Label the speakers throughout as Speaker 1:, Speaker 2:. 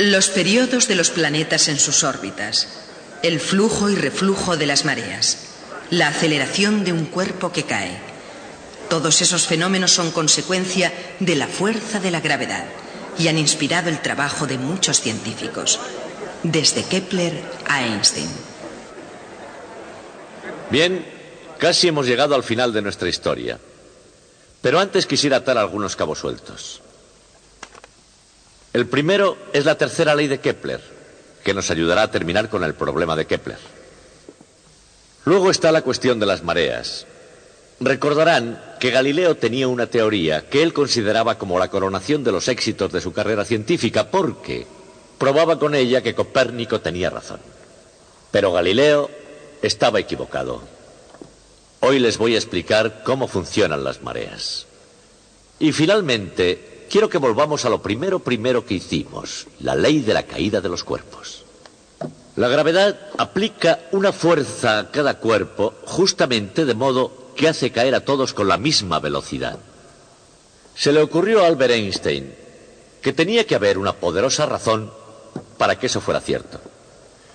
Speaker 1: Los periodos de los planetas en sus órbitas, el flujo y reflujo de las mareas, la aceleración de un cuerpo que cae. Todos esos fenómenos son consecuencia de la fuerza de la gravedad y han inspirado el trabajo de muchos científicos, desde Kepler a Einstein.
Speaker 2: Bien, casi hemos llegado al final de nuestra historia. Pero antes quisiera atar algunos cabos sueltos. El primero es la tercera ley de Kepler, que nos ayudará a terminar con el problema de Kepler. Luego está la cuestión de las mareas. Recordarán que Galileo tenía una teoría que él consideraba como la coronación de los éxitos de su carrera científica, porque probaba con ella que Copérnico tenía razón. Pero Galileo estaba equivocado. Hoy les voy a explicar cómo funcionan las mareas. Y finalmente, quiero que volvamos a lo primero que hicimos, la ley de la caída de los cuerpos. La gravedad aplica una fuerza a cada cuerpo justamente de modo que hace caer a todos con la misma velocidad. Se le ocurrió a Albert Einstein que tenía que haber una poderosa razón para que eso fuera cierto.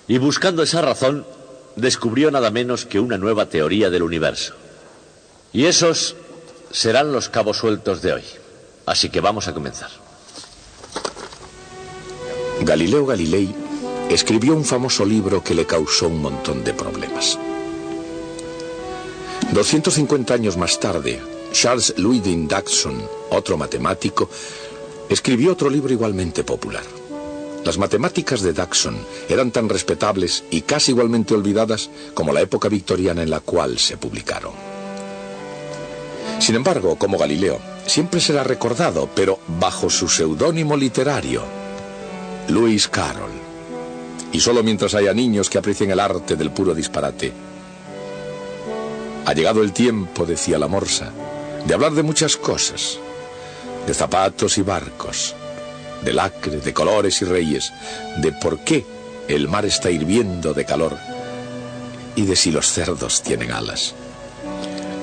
Speaker 2: Y buscando esa razón, descubrió nada menos que una nueva teoría del universo. Y esos serán los cabos sueltos de hoy. Así que vamos a comenzar.
Speaker 3: Galileo Galilei escribió un famoso libro que le causó un montón de problemas. 250 años más tarde, Charles Louis Dodson, otro matemático, escribió otro libro igualmente popular. Las matemáticas de Dodson eran tan respetables y casi igualmente olvidadas como la época victoriana en la cual se publicaron. Sin embargo, como Galileo, siempre será recordado, pero bajo su seudónimo literario, Lewis Carroll. Y solo mientras haya niños que aprecien el arte del puro disparate. Ha llegado el tiempo, decía la morsa, de hablar de muchas cosas, de zapatos y barcos, de lacre, de colores y reyes, de por qué el mar está hirviendo de calor y de si los cerdos tienen alas.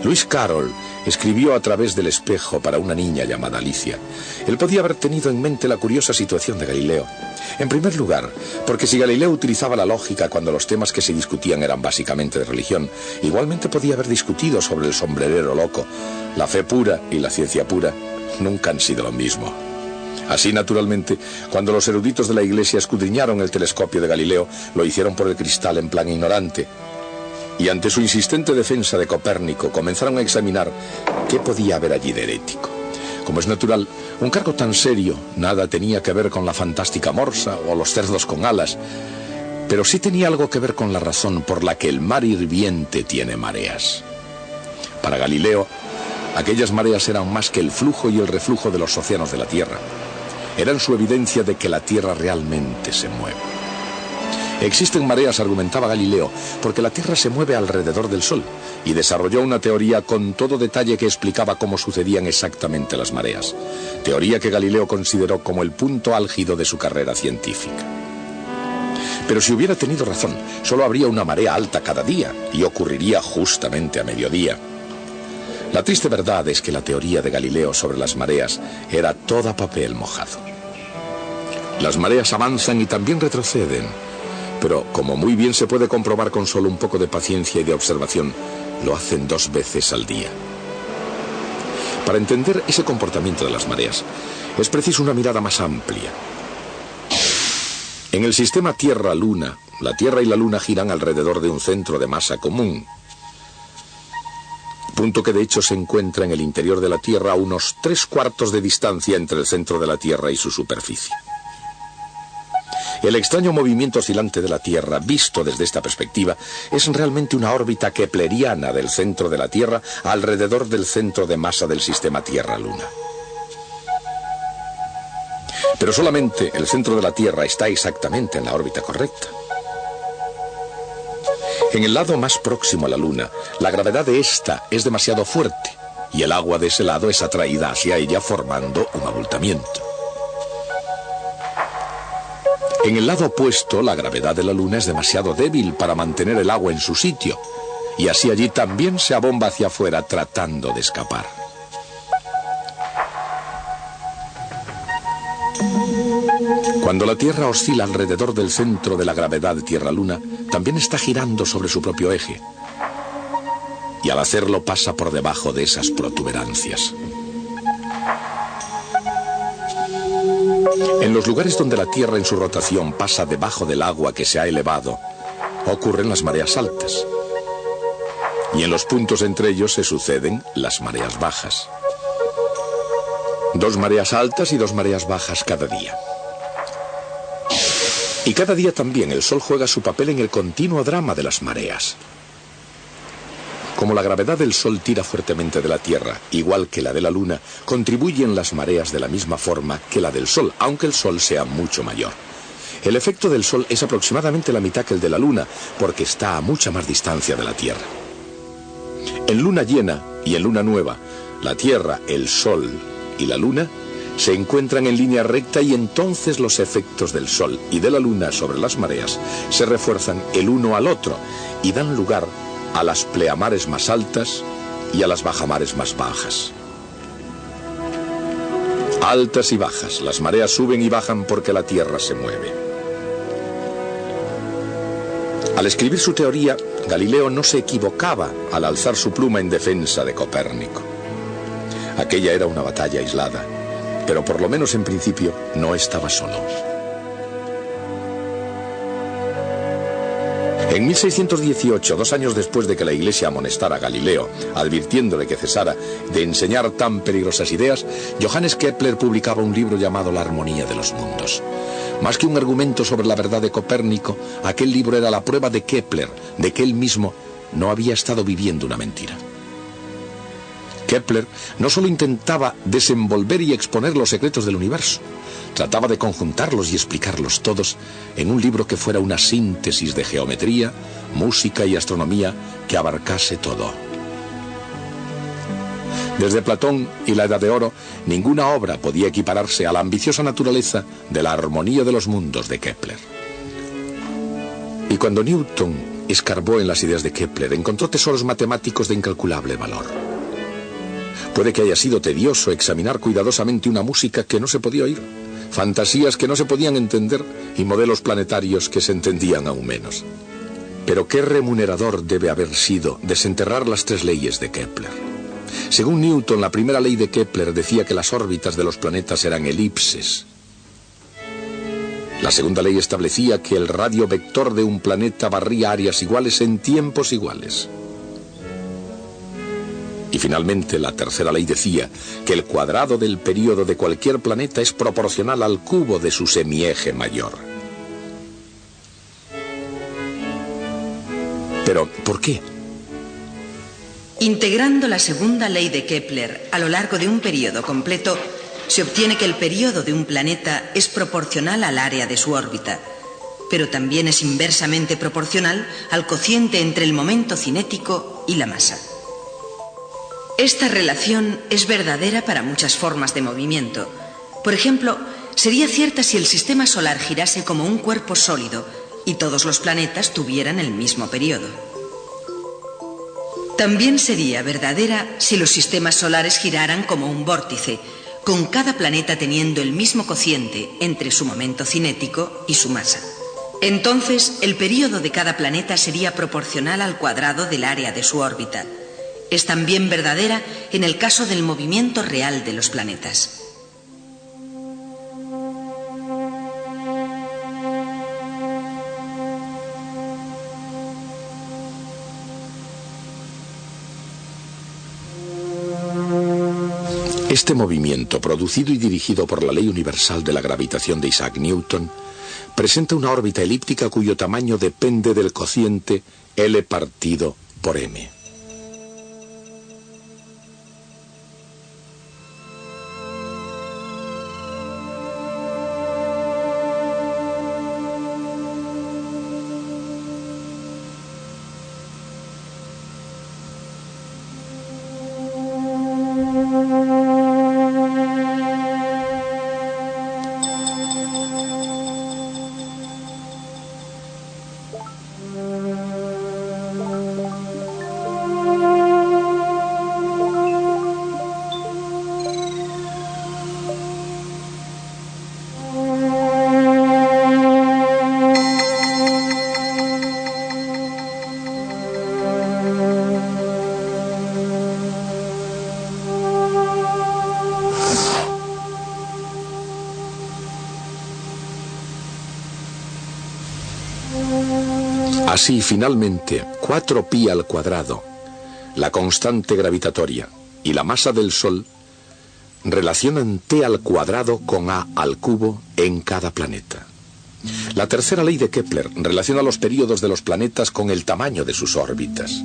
Speaker 3: Lewis Carroll escribió A través del espejo para una niña llamada Alicia. Él podía haber tenido en mente la curiosa situación de Galileo. En primer lugar, porque si Galileo utilizaba la lógica cuando los temas que se discutían eran básicamente de religión, igualmente podía haber discutido sobre el sombrerero loco. La fe pura y la ciencia pura nunca han sido lo mismo. Así, naturalmente, cuando los eruditos de la Iglesia escudriñaron el telescopio de Galileo, lo hicieron por el cristal en plan ignorante. Y ante su insistente defensa de Copérnico, comenzaron a examinar qué podía haber allí de herético. Como es natural, un cargo tan serio nada tenía que ver con la fantástica morsa o los cerdos con alas, pero sí tenía algo que ver con la razón por la que el mar hirviente tiene mareas. Para Galileo, aquellas mareas eran más que el flujo y el reflujo de los océanos de la Tierra. Eran su evidencia de que la Tierra realmente se mueve. Existen mareas, argumentaba Galileo, porque la Tierra se mueve alrededor del Sol, y desarrolló una teoría con todo detalle que explicaba cómo sucedían exactamente las mareas. Teoría que Galileo consideró como el punto álgido de su carrera científica. Pero si hubiera tenido razón, solo habría una marea alta cada día, y ocurriría justamente a mediodía. La triste verdad es que la teoría de Galileo sobre las mareas era toda papel mojado. Las mareas avanzan y también retroceden, pero como muy bien se puede comprobar con solo un poco de paciencia y de observación, lo hacen 2 veces al día. Para entender ese comportamiento de las mareas, es preciso una mirada más amplia. En el sistema Tierra-Luna, la Tierra y la Luna giran alrededor de un centro de masa común, punto que de hecho se encuentra en el interior de la Tierra a unos 3/4 de distancia entre el centro de la Tierra y su superficie. El extraño movimiento oscilante de la Tierra, visto desde esta perspectiva, es realmente una órbita kepleriana del centro de la Tierra alrededor del centro de masa del sistema Tierra-Luna. Pero solamente el centro de la Tierra está exactamente en la órbita correcta. En el lado más próximo a la Luna, la gravedad de esta es demasiado fuerte, y el agua de ese lado es atraída hacia ella formando un abultamiento. En el lado opuesto, la gravedad de la Luna es demasiado débil para mantener el agua en su sitio, y así allí también se abomba hacia afuera tratando de escapar. Cuando la Tierra oscila alrededor del centro de la gravedad Tierra-Luna, también está girando sobre su propio eje. Y al hacerlo pasa por debajo de esas protuberancias. En los lugares donde la Tierra en su rotación pasa debajo del agua que se ha elevado, ocurren las mareas altas. Y en los puntos entre ellos se suceden las mareas bajas. 2 mareas altas y 2 mareas bajas cada día. Y cada día también el Sol juega su papel en el continuo drama de las mareas. Como la gravedad del Sol tira fuertemente de la Tierra, igual que la de la Luna, contribuyen las mareas de la misma forma que la del Sol, aunque el Sol sea mucho mayor. El efecto del Sol es aproximadamente la mitad que el de la Luna, porque está a mucha más distancia de la Tierra. En luna llena y en luna nueva, la Tierra, el Sol y la Luna se encuentran en línea recta y entonces los efectos del Sol y de la Luna sobre las mareas se refuerzan el uno al otro y dan lugar a las pleamares más altas y a las bajamares más bajas. Altas y bajas, las mareas suben y bajan porque la Tierra se mueve. Al escribir su teoría, Galileo no se equivocaba al alzar su pluma en defensa de Copérnico. Aquella era una batalla aislada, pero por lo menos en principio no estaba solo. En 1618, 2 años después de que la Iglesia amonestara a Galileo, advirtiéndole que cesara de enseñar tan peligrosas ideas, Johannes Kepler publicaba un libro llamado La Armonía de los Mundos. Más que un argumento sobre la verdad de Copérnico, aquel libro era la prueba de Kepler de que él mismo no había estado viviendo una mentira. Kepler no solo intentaba desenvolver y exponer los secretos del universo, trataba de conjuntarlos y explicarlos todos en un libro que fuera una síntesis de geometría, música y astronomía que abarcase todo. Desde Platón y la Edad de Oro, ninguna obra podía equipararse a la ambiciosa naturaleza de La Armonía de los Mundos de Kepler. Y cuando Newton escarbó en las ideas de Kepler, encontró tesoros matemáticos de incalculable valor. Puede que haya sido tedioso examinar cuidadosamente una música que no se podía oír, fantasías que no se podían entender y modelos planetarios que se entendían aún menos. Pero qué remunerador debe haber sido desenterrar las 3 leyes de Kepler. Según Newton, la primera ley de Kepler decía que las órbitas de los planetas eran elipses. La segunda ley establecía que el radio vector de un planeta barría áreas iguales en tiempos iguales. Y finalmente, la tercera ley decía que el cuadrado del período de cualquier planeta es proporcional al cubo de su semieje mayor. Pero, ¿por qué?
Speaker 1: Integrando la segunda ley de Kepler a lo largo de un periodo completo, se obtiene que el periodo de un planeta es proporcional al área de su órbita, pero también es inversamente proporcional al cociente entre el momento cinético y la masa. Esta relación es verdadera para muchas formas de movimiento. Por ejemplo, sería cierta si el sistema solar girase como un cuerpo sólido y todos los planetas tuvieran el mismo periodo. También sería verdadera si los sistemas solares giraran como un vórtice, con cada planeta teniendo el mismo cociente entre su momento cinético y su masa. Entonces, el período de cada planeta sería proporcional al cuadrado del área de su órbita. Es también verdadera en el caso del movimiento real de los planetas.
Speaker 3: Este movimiento, producido y dirigido por la ley universal de la gravitación de Isaac Newton, presenta una órbita elíptica cuyo tamaño depende del cociente L partido por M. Así, finalmente, 4π al cuadrado, la constante gravitatoria y la masa del Sol relacionan t al cuadrado con a al cubo en cada planeta. La tercera ley de Kepler relaciona los períodos de los planetas con el tamaño de sus órbitas.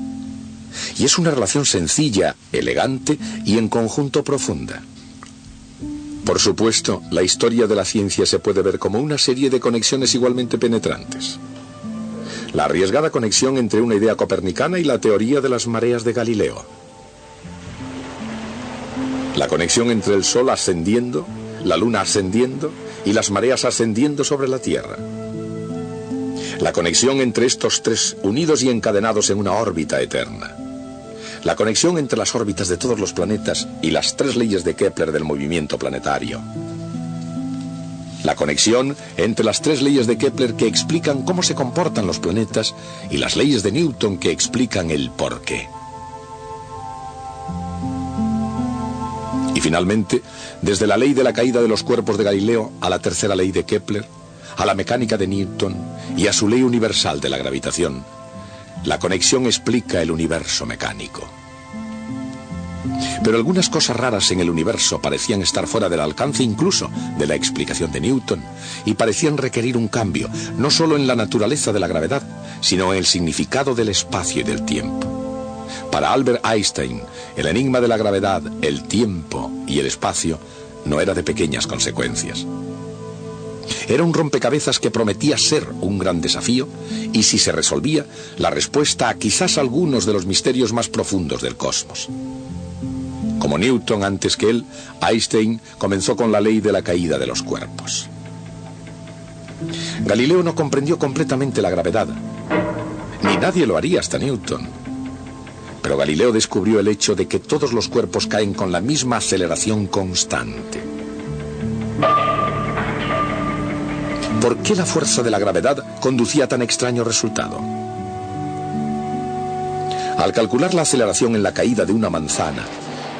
Speaker 3: Y es una relación sencilla, elegante y en conjunto profunda. Por supuesto, la historia de la ciencia se puede ver como una serie de conexiones igualmente penetrantes. La arriesgada conexión entre una idea copernicana y la teoría de las mareas de Galileo. La conexión entre el Sol ascendiendo, la Luna ascendiendo y las mareas ascendiendo sobre la Tierra. La conexión entre estos tres unidos y encadenados en una órbita eterna. La conexión entre las órbitas de todos los planetas y las tres leyes de Kepler del movimiento planetario. La conexión entre las tres leyes de Kepler que explican cómo se comportan los planetas y las leyes de Newton que explican el porqué. Y finalmente, desde la ley de la caída de los cuerpos de Galileo a la tercera ley de Kepler, a la mecánica de Newton y a su ley universal de la gravitación, la conexión explica el universo mecánico. Pero algunas cosas raras en el universo parecían estar fuera del alcance incluso de la explicación de Newton y parecían requerir un cambio, no solo en la naturaleza de la gravedad, sino en el significado del espacio y del tiempo. Para Albert Einstein, el enigma de la gravedad, el tiempo y el espacio no era de pequeñas consecuencias. Era un rompecabezas que prometía ser un gran desafío y, si se resolvía, la respuesta a quizás algunos de los misterios más profundos del cosmos. Como Newton antes que él, Einstein comenzó con la ley de la caída de los cuerpos. Galileo no comprendió completamente la gravedad, ni nadie lo haría hasta Newton. Pero Galileo descubrió el hecho de que todos los cuerpos caen con la misma aceleración constante. ¿Por qué la fuerza de la gravedad conducía a tan extraño resultado? Al calcular la aceleración en la caída de una manzana,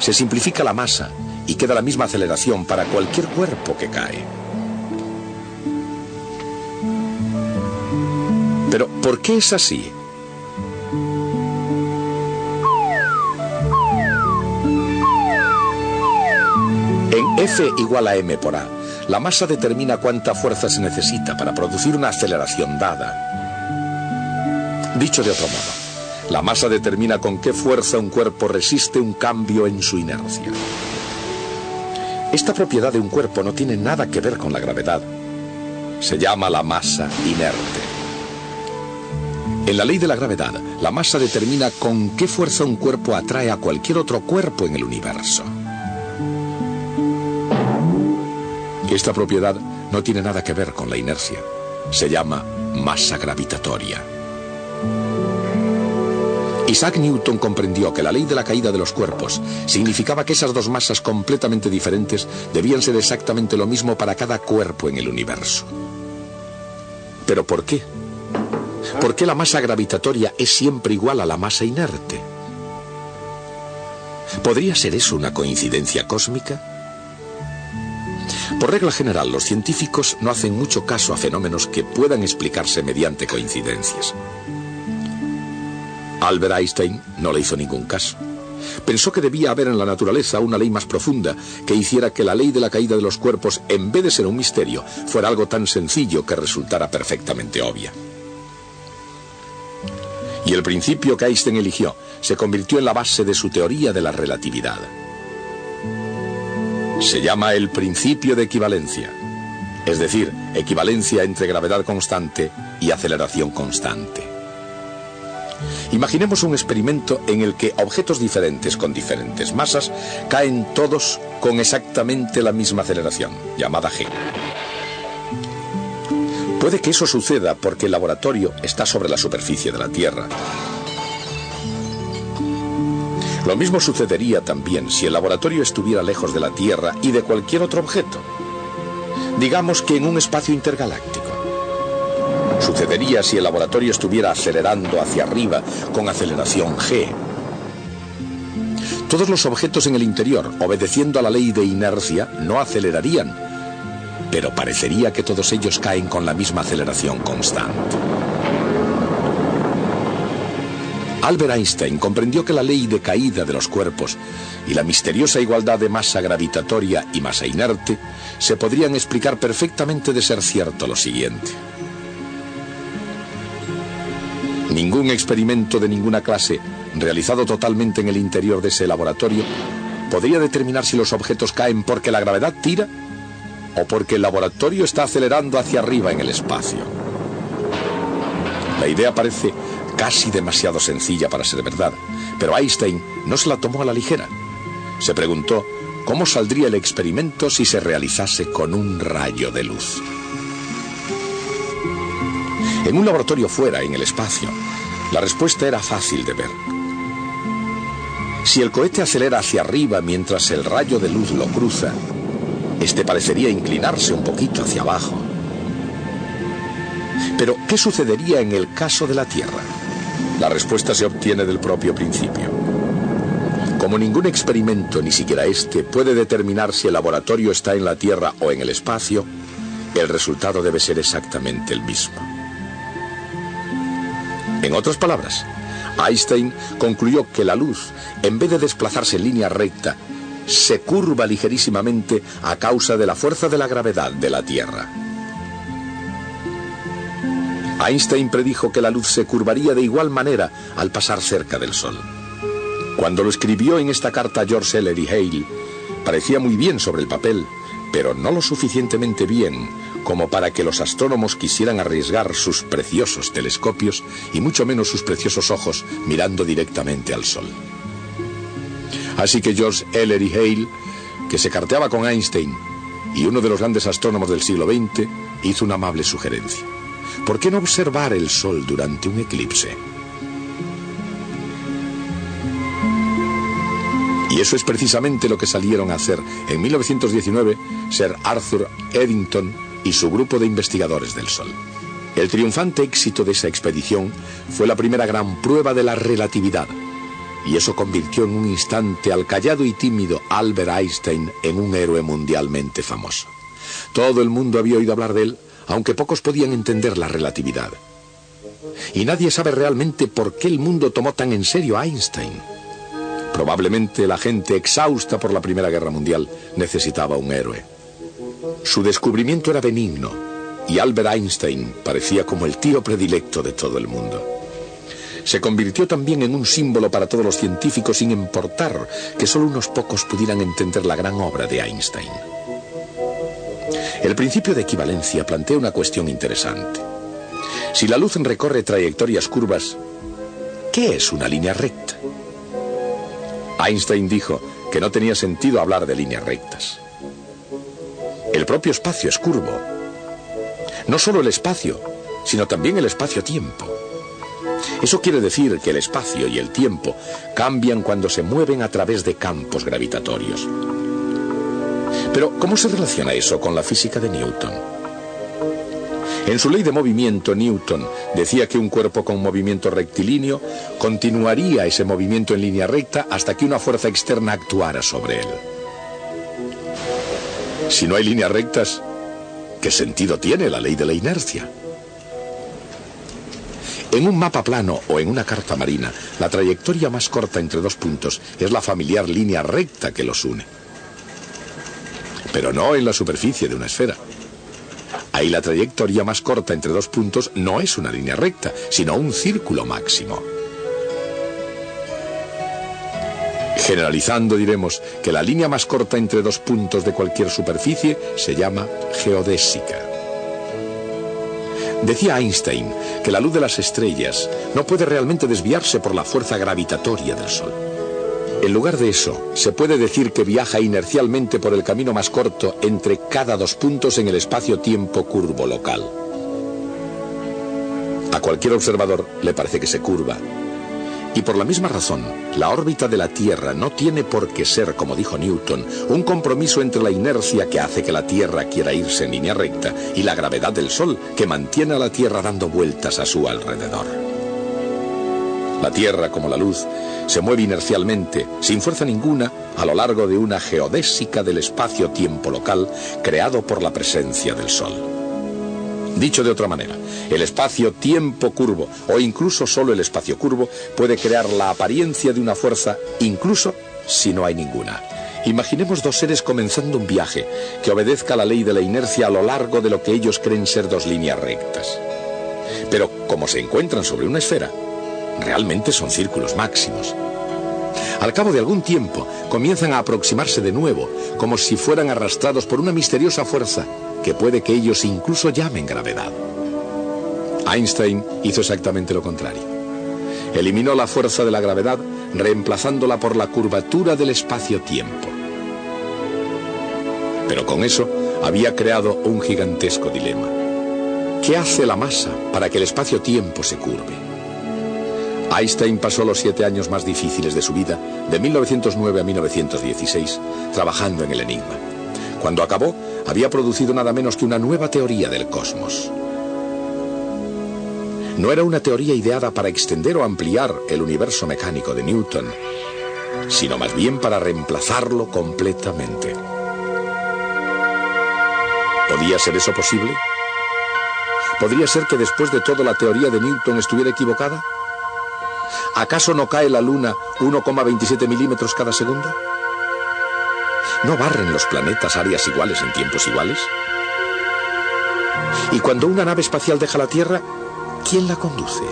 Speaker 3: se simplifica la masa y queda la misma aceleración para cualquier cuerpo que cae. Pero, ¿por qué es así? En F igual a m por a, la masa determina cuánta fuerza se necesita para producir una aceleración dada. Dicho de otro modo, la masa determina con qué fuerza un cuerpo resiste un cambio en su inercia. Esta propiedad de un cuerpo no tiene nada que ver con la gravedad. Se llama la masa inerte. En la ley de la gravedad, la masa determina con qué fuerza un cuerpo atrae a cualquier otro cuerpo en el universo. Esta propiedad no tiene nada que ver con la inercia. Se llama masa gravitatoria. Isaac Newton comprendió que la ley de la caída de los cuerpos significaba que esas dos masas completamente diferentes debían ser exactamente lo mismo para cada cuerpo en el universo. ¿Pero por qué? ¿Por qué la masa gravitatoria es siempre igual a la masa inerte? ¿Podría ser eso una coincidencia cósmica? Por regla general, los científicos no hacen mucho caso a fenómenos que puedan explicarse mediante coincidencias. Albert Einstein no le hizo ningún caso. Pensó que debía haber en la naturaleza una ley más profunda que hiciera que la ley de la caída de los cuerpos, en vez de ser un misterio, fuera algo tan sencillo que resultara perfectamente obvia. Y el principio que Einstein eligió se convirtió en la base de su teoría de la relatividad. Se llama el principio de equivalencia, es decir, equivalencia entre gravedad constante y aceleración constante. Imaginemos un experimento en el que objetos diferentes con diferentes masas caen todos con exactamente la misma aceleración, llamada g. Puede que eso suceda porque el laboratorio está sobre la superficie de la Tierra. Lo mismo sucedería también si el laboratorio estuviera lejos de la Tierra y de cualquier otro objeto. Digamos que en un espacio intergaláctico. Sucedería si el laboratorio estuviera acelerando hacia arriba con aceleración g. Todos los objetos en el interior, obedeciendo a la ley de inercia, no acelerarían, pero parecería que todos ellos caen con la misma aceleración constante. Albert Einstein comprendió que la ley de caída de los cuerpos y la misteriosa igualdad de masa gravitatoria y masa inerte se podrían explicar perfectamente de ser cierto lo siguiente. Ningún experimento de ninguna clase, realizado totalmente en el interior de ese laboratorio, podría determinar si los objetos caen porque la gravedad tira o porque el laboratorio está acelerando hacia arriba en el espacio. La idea parece casi demasiado sencilla para ser verdad, pero Einstein no se la tomó a la ligera. Se preguntó cómo saldría el experimento si se realizase con un rayo de luz. En un laboratorio fuera, en el espacio, la respuesta era fácil de ver. Si el cohete acelera hacia arriba mientras el rayo de luz lo cruza, este parecería inclinarse un poquito hacia abajo. Pero, ¿qué sucedería en el caso de la Tierra? La respuesta se obtiene del propio principio. Como ningún experimento, ni siquiera este, puede determinar si el laboratorio está en la Tierra o en el espacio, el resultado debe ser exactamente el mismo. En otras palabras, Einstein concluyó que la luz, en vez de desplazarse en línea recta, se curva ligerísimamente a causa de la fuerza de la gravedad de la Tierra. Einstein predijo que la luz se curvaría de igual manera al pasar cerca del Sol. Cuando lo escribió en esta carta a George Ellery Hale, parecía muy bien sobre el papel, pero no lo suficientemente bien como para que los astrónomos quisieran arriesgar sus preciosos telescopios y mucho menos sus preciosos ojos mirando directamente al Sol. Así que George Ellery Hale, que se carteaba con Einstein y uno de los grandes astrónomos del siglo XX, hizo una amable sugerencia. ¿Por qué no observar el Sol durante un eclipse? Y eso es precisamente lo que salieron a hacer en 1919 Sir Arthur Eddington y su grupo de investigadores del Sol. El triunfante éxito de esa expedición fue la primera gran prueba de la relatividad, y eso convirtió en un instante al callado y tímido Albert Einstein en un héroe mundialmente famoso. Todo el mundo había oído hablar de él, aunque pocos podían entender la relatividad. Y nadie sabe realmente por qué el mundo tomó tan en serio a Einstein. Probablemente la gente exhausta por la Primera Guerra Mundial necesitaba un héroe. Su descubrimiento era benigno y Albert Einstein parecía como el tío predilecto de todo el mundo. Se convirtió también en un símbolo para todos los científicos, sin importar que solo unos pocos pudieran entender la gran obra de Einstein. El principio de equivalencia plantea una cuestión interesante. Si la luz recorre trayectorias curvas, ¿qué es una línea recta? Einstein dijo que no tenía sentido hablar de líneas rectas. El propio espacio es curvo. No solo el espacio, sino también el espacio-tiempo. Eso quiere decir que el espacio y el tiempo cambian cuando se mueven a través de campos gravitatorios. Pero, ¿cómo se relaciona eso con la física de Newton? En su ley de movimiento, Newton decía que un cuerpo con movimiento rectilíneo continuaría ese movimiento en línea recta hasta que una fuerza externa actuara sobre él. Si no hay líneas rectas, ¿qué sentido tiene la ley de la inercia? En un mapa plano o en una carta marina, la trayectoria más corta entre dos puntos es la familiar línea recta que los une. Pero no en la superficie de una esfera. Ahí la trayectoria más corta entre dos puntos no es una línea recta, sino un círculo máximo. Generalizando diremos que la línea más corta entre dos puntos de cualquier superficie se llama geodésica. Decía Einstein que la luz de las estrellas no puede realmente desviarse por la fuerza gravitatoria del Sol. En lugar de eso, se puede decir que viaja inercialmente por el camino más corto entre cada dos puntos en el espacio-tiempo curvo local. A cualquier observador le parece que se curva. Y por la misma razón, la órbita de la Tierra no tiene por qué ser, como dijo Newton, un compromiso entre la inercia que hace que la Tierra quiera irse en línea recta y la gravedad del Sol que mantiene a la Tierra dando vueltas a su alrededor. La Tierra, como la luz, se mueve inercialmente, sin fuerza ninguna, a lo largo de una geodésica del espacio-tiempo local creado por la presencia del Sol. Dicho de otra manera, el espacio-tiempo curvo, o incluso solo el espacio curvo, puede crear la apariencia de una fuerza, incluso si no hay ninguna. Imaginemos dos seres comenzando un viaje que obedezca a la ley de la inercia a lo largo de lo que ellos creen ser dos líneas rectas. Pero como se encuentran sobre una esfera, realmente son círculos máximos. Al cabo de algún tiempo, comienzan a aproximarse de nuevo, como si fueran arrastrados por una misteriosa fuerza que puede que ellos incluso llamen gravedad. Einstein hizo exactamente lo contrario. Eliminó la fuerza de la gravedad, reemplazándola por la curvatura del espacio-tiempo. Pero con eso había creado un gigantesco dilema. ¿Qué hace la masa para que el espacio-tiempo se curve? Einstein pasó los 7 años más difíciles de su vida, de 1909 a 1916, trabajando en el enigma. Cuando acabó, había producido nada menos que una nueva teoría del cosmos. No era una teoría ideada para extender o ampliar el universo mecánico de Newton, sino más bien para reemplazarlo completamente. ¿Podía ser eso posible? ¿Podría ser que después de todo la teoría de Newton estuviera equivocada? ¿Acaso no cae la Luna 1,27 milímetros cada segundo? ¿No barren los planetas áreas iguales en tiempos iguales? Y cuando una nave espacial deja la Tierra, ¿quién la conduce?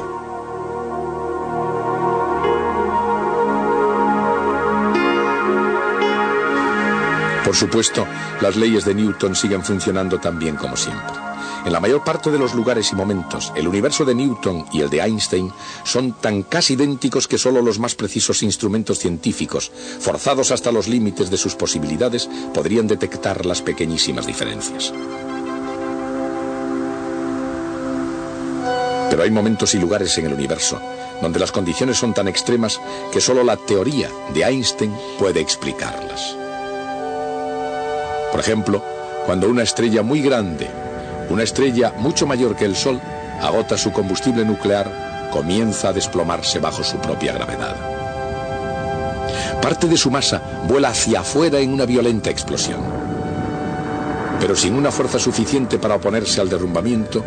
Speaker 3: Por supuesto, las leyes de Newton siguen funcionando tan bien como siempre. En la mayor parte de los lugares y momentos, el universo de Newton y el de Einstein son tan casi idénticos que solo los más precisos instrumentos científicos, forzados hasta los límites de sus posibilidades, podrían detectar las pequeñísimas diferencias. Pero hay momentos y lugares en el universo donde las condiciones son tan extremas que solo la teoría de Einstein puede explicarlas. Por ejemplo, cuando una estrella muy grande, una estrella mucho mayor que el Sol, agota su combustible nuclear, comienza a desplomarse bajo su propia gravedad. Parte de su masa vuela hacia afuera en una violenta explosión. Pero sin una fuerza suficiente para oponerse al derrumbamiento,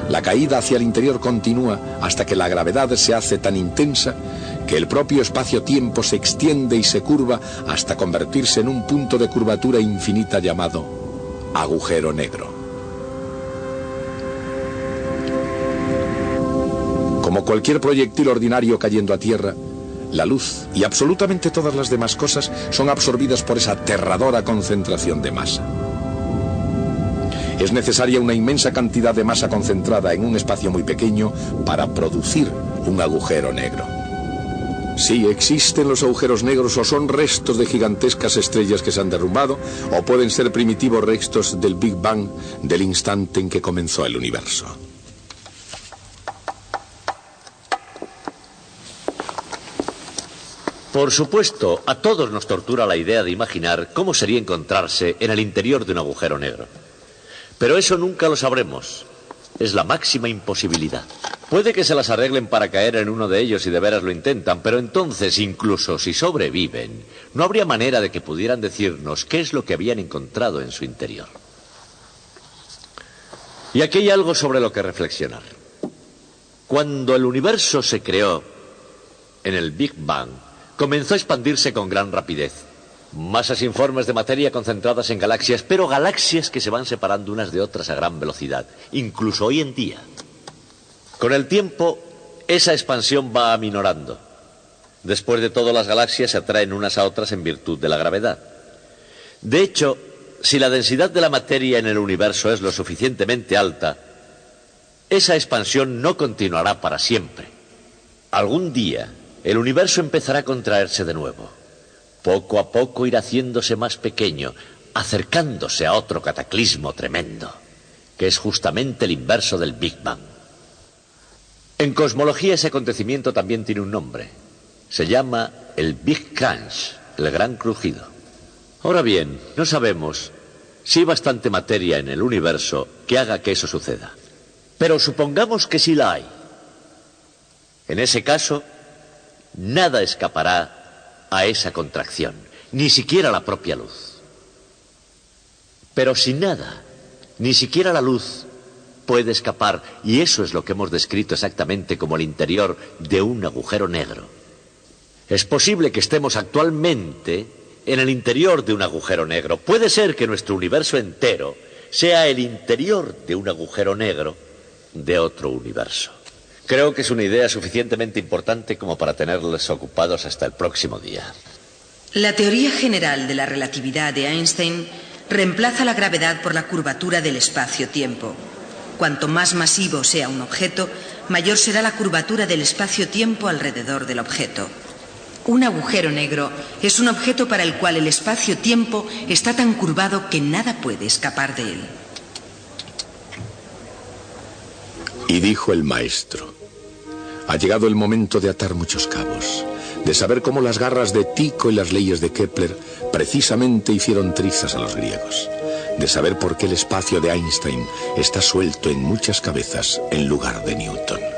Speaker 3: la caída hacia el interior continúa hasta que la gravedad se hace tan intensa que el propio espacio-tiempo se extiende y se curva hasta convertirse en un punto de curvatura infinita llamado agujero negro. Como cualquier proyectil ordinario cayendo a tierra, la luz y absolutamente todas las demás cosas son absorbidas por esa aterradora concentración de masa. Es necesaria una inmensa cantidad de masa concentrada en un espacio muy pequeño para producir un agujero negro. Sí, existen los agujeros negros o son restos de gigantescas estrellas que se han derrumbado o pueden ser primitivos restos del Big Bang, del instante en que comenzó el universo.
Speaker 2: Por supuesto, a todos nos tortura la idea de imaginar cómo sería encontrarse en el interior de un agujero negro. Pero eso nunca lo sabremos. Es la máxima imposibilidad. Puede que se las arreglen para caer en uno de ellos y de veras lo intentan, pero entonces, incluso si sobreviven, no habría manera de que pudieran decirnos qué es lo que habían encontrado en su interior. Y aquí hay algo sobre lo que reflexionar. Cuando el universo se creó en el Big Bang, comenzó a expandirse con gran rapidez. Masas informes de materia concentradas en galaxias, pero galaxias que se van separando unas de otras a gran velocidad, incluso hoy en día. Con el tiempo, esa expansión va aminorando. Después de todo, las galaxias se atraen unas a otras en virtud de la gravedad. De hecho, si la densidad de la materia en el universo es lo suficientemente alta, esa expansión no continuará para siempre. Algún día, el universo empezará a contraerse de nuevo. Poco a poco irá haciéndose más pequeño, acercándose a otro cataclismo tremendo, que es justamente el inverso del Big Bang. En cosmología ese acontecimiento también tiene un nombre. Se llama el Big Crunch, el gran crujido. Ahora bien, no sabemos si hay bastante materia en el universo que haga que eso suceda. Pero supongamos que sí la hay. En ese caso, nada escapará a esa contracción, ni siquiera la propia luz. Pero si nada, ni siquiera la luz, puede escapar, y eso es lo que hemos descrito exactamente como el interior de un agujero negro. Es posible que estemos actualmente en el interior de un agujero negro. Puede ser que nuestro universo entero sea el interior de un agujero negro de otro universo. Creo que es una idea suficientemente importante como para tenerles ocupados hasta el próximo día.
Speaker 1: La teoría general de la relatividad de Einstein reemplaza la gravedad por la curvatura del espacio-tiempo. Cuanto más masivo sea un objeto, mayor será la curvatura del espacio-tiempo alrededor del objeto. Un agujero negro es un objeto para el cual el espacio-tiempo está tan curvado que nada puede escapar de él.
Speaker 3: Y dijo el maestro: ha llegado el momento de atar muchos cabos, de saber cómo las garras de Tycho y las leyes de Kepler precisamente hicieron trizas a los griegos, de saber por qué el espacio de Einstein está suelto en muchas cabezas en lugar de Newton.